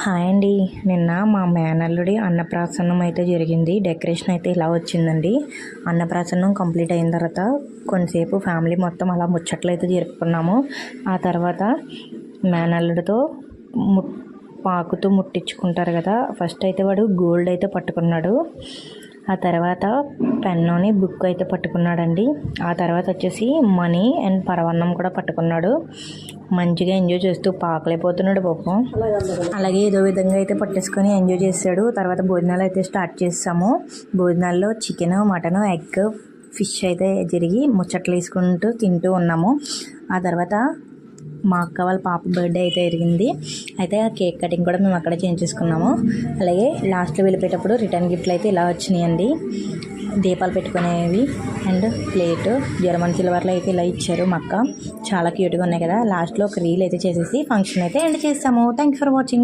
Hi అండి. నిన్న మా మేనల్లుడి అన్నప్రాసన్నం అయితే జరిగింది. డెకరేషన్ అయితే ఇలా వచ్చిందండి. అన్నప్రాసన్నం కంప్లీట్ అయిన తర్వాత కొంతసేపు ఫ్యామిలీ మొత్తం అలా ముచ్చట్లు అయితే జరుపుకున్నాము. ఆ తర్వాత మేనల్లుడితో పాకుతూ ముట్టించుకుంటారు కదా. ఫస్ట్ అయితే వాడు గోల్డ్ అయితే పట్టుకున్నాడు. ఆ తర్వాత పెన్నుని బుక్ అయితే పట్టుకున్నాడండి. ఆ తర్వాత వచ్చేసి మనీ అండ్ పరవన్నం కూడా పట్టుకున్నాడు. మంచిగా ఎంజాయ్ చేస్తూ పాకలేకపోతున్నాడు పాపం. అలాగే ఏదో విధంగా అయితే పట్టేసుకొని ఎంజాయ్ చేశాడు. తర్వాత భోజనాలు అయితే స్టార్ట్ చేసాము. భోజనాల్లో చికెన్, మటన్, ఎగ్, ఫిష్ అయితే జరిగి ముచ్చట్లు వేసుకుంటూ తింటూ ఉన్నాము. ఆ తర్వాత మా అక్క వాళ్ళ పాప బర్త్డే అయితే జరిగింది. అయితే ఆ కేక్ కటింగ్ కూడా మేము అక్కడే చేయించేసుకున్నాము. అలాగే లాస్ట్లో వెళ్ళిపోయేటప్పుడు రిటర్న్ గిఫ్ట్లు అయితే ఇలా వచ్చినాయండి. దీపాలు పెట్టుకునేవి అండ్ ప్లేటు జర్మన్ సిల్వర్లో అయితే ఇలా ఇచ్చారు. మా అక్క చాలా క్యూట్గా ఉన్నాయి కదా. లాస్ట్లో ఒక రీల్ అయితే చేసేసి ఫంక్షన్ అయితే ఎండ్ చేస్తాము. Thank you for watching.